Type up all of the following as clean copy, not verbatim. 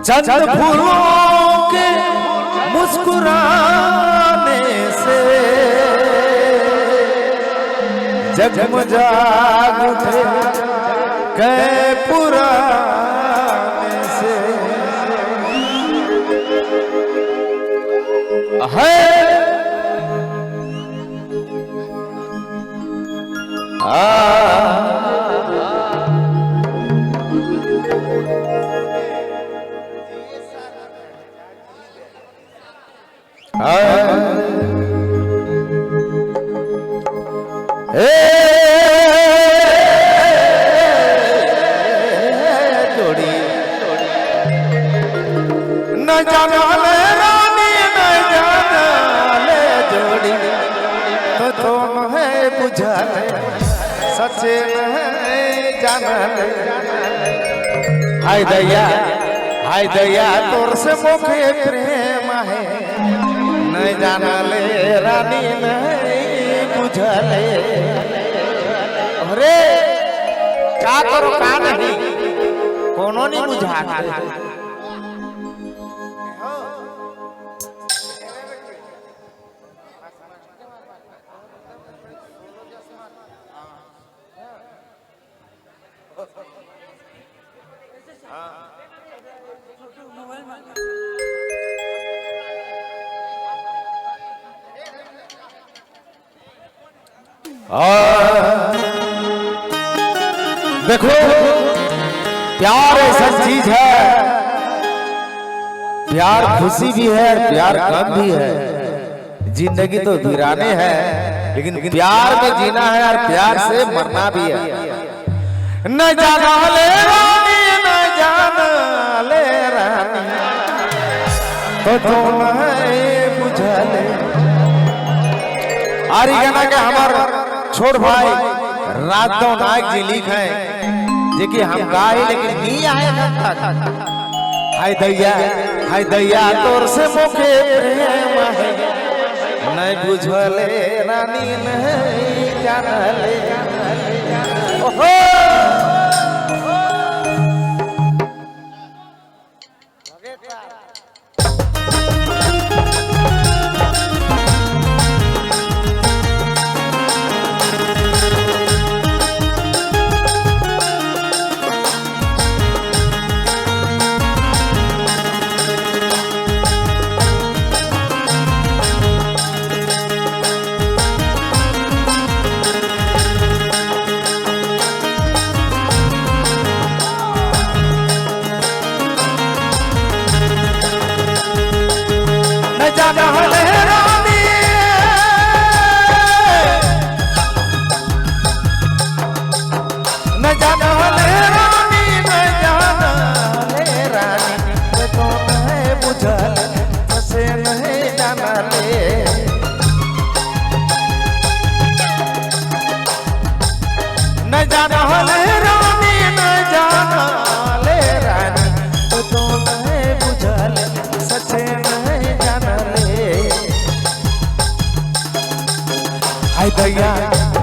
चंद फूलों के मुस्कुराने से जगमगाग उठे कै पुराने से है जोड़ी न जाना ले रानी न जाना ले जोड़ी तो तुम है बुझा ले सच्चे नहीं जाना ले हाय दया तोर से मुखे प्रेम है नहीं जाना ले रानी नहीं बुझा ले अरे क्या करो का नहीं कोनो नहीं बुझा देखो प्यार ऐसा चीज है, प्यार खुशी भी है प्यार गम भी है। जिंदगी तो वीराने है लेकिन प्यार में जीना है और प्यार से मरना भी है। न जाना ले रानी न जाना ले रानी तो तुम बुझा ले। और ये गाना के हमार छोड़ भाई राजदो नायक जी लिख है जेकि हम गाए लेकिन नहीं आए तक। हाय दैया तोर से मुखे प्रेम है नहीं बुझले रानी नहीं जानले। ओहो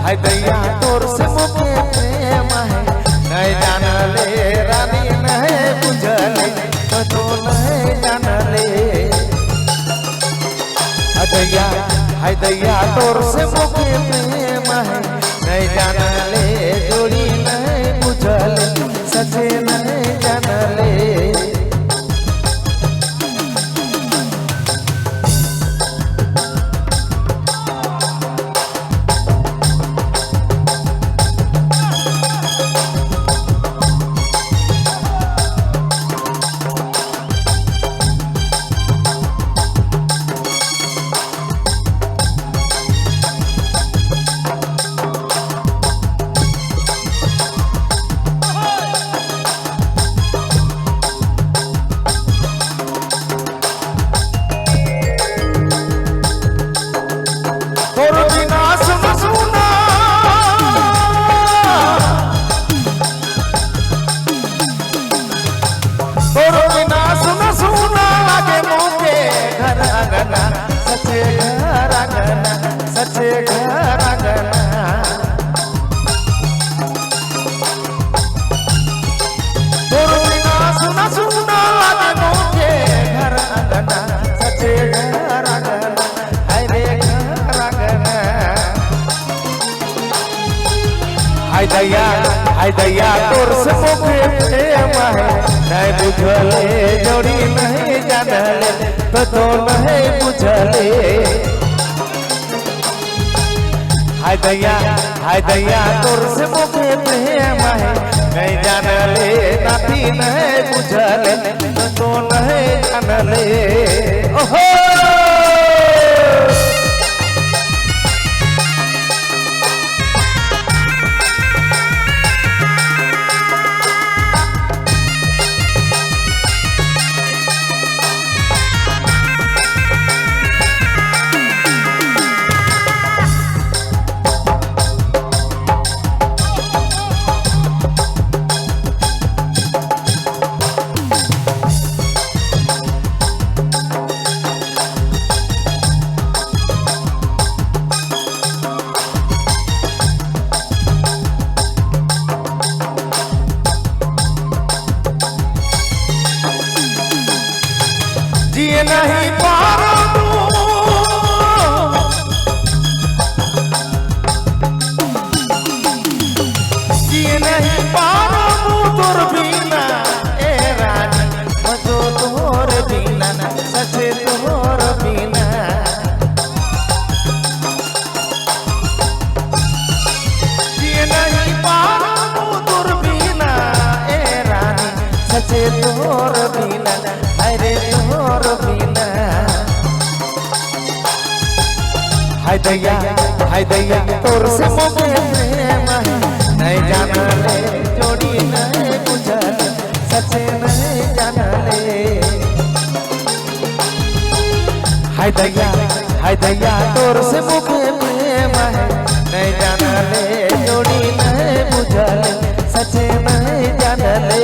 हाय दैया तोर से मुखे प्रेम है नहीं जान ले रानी नहीं बुझले तो तू नहीं जान ले। हाय दैया तोर से मुखे प्रेम है नहीं जान ले जोड़ी नहीं बुझले सच्चे नहीं जान ले। हाय दैया तोर से मुखे प्रेम है नहीं बुझले जोड़ी नहीं जानले तो नहीं बुझले हाय दैया तोर से मुखे प्रेम है नहीं जानले नाती नहीं बुझले तो नहीं जानले ओहो जिए नहीं पारो जिए नहीं पारो तोर बिना ए रानी मजो तोर बिना सचे तोर बिना जिए नहीं पारो तोर बिना ए रानी सचे तोर बिना अरे तोर बिना हाय दैया तोर से मुखे प्रेम नहीं जानले जोड़ी नहीं बुझले सचे नहीं जानले हाय दैया तोर से मुखे प्रेम नहीं जानले जोड़ी नहीं बुझले सचे नहीं जानले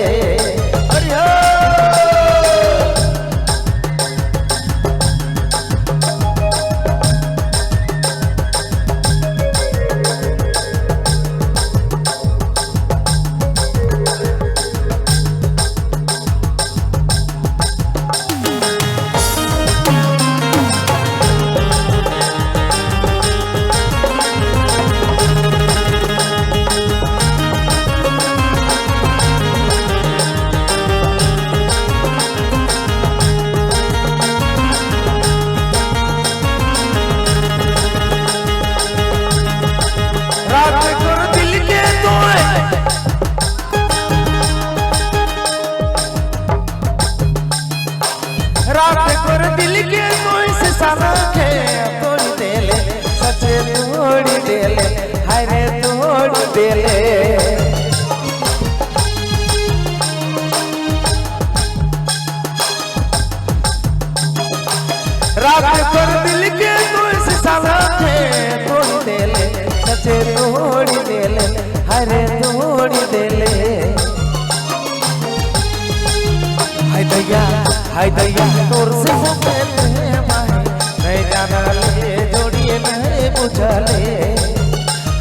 रात कर दिल के कोई से सारा के तोड़ देले सचे तोड़ देले हाय रे तोड़ देले रात कर दिल के कोई से सारा के तोड़ देले सचे तोड़ देले हाय रे तोड़ देले हाय दैया तोर से मुखे प्रेम नहीं जानले जोड़िए नहीं बुझले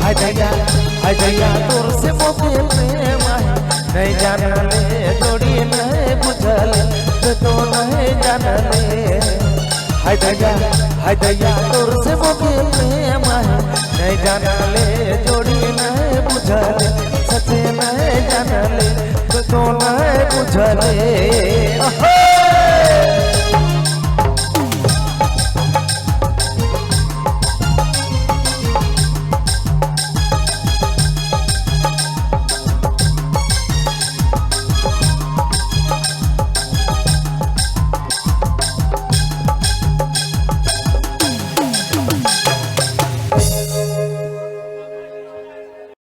हाय दैया तोर से मुखे प्रेम नहीं जानले जोड़िए नहीं बुझले तो नहीं जानले हाय दैया तोर से मुखे प्रेम नहीं जानले जोड़िए नहीं बुझले सचे नहीं जानले तो नहीं बुझले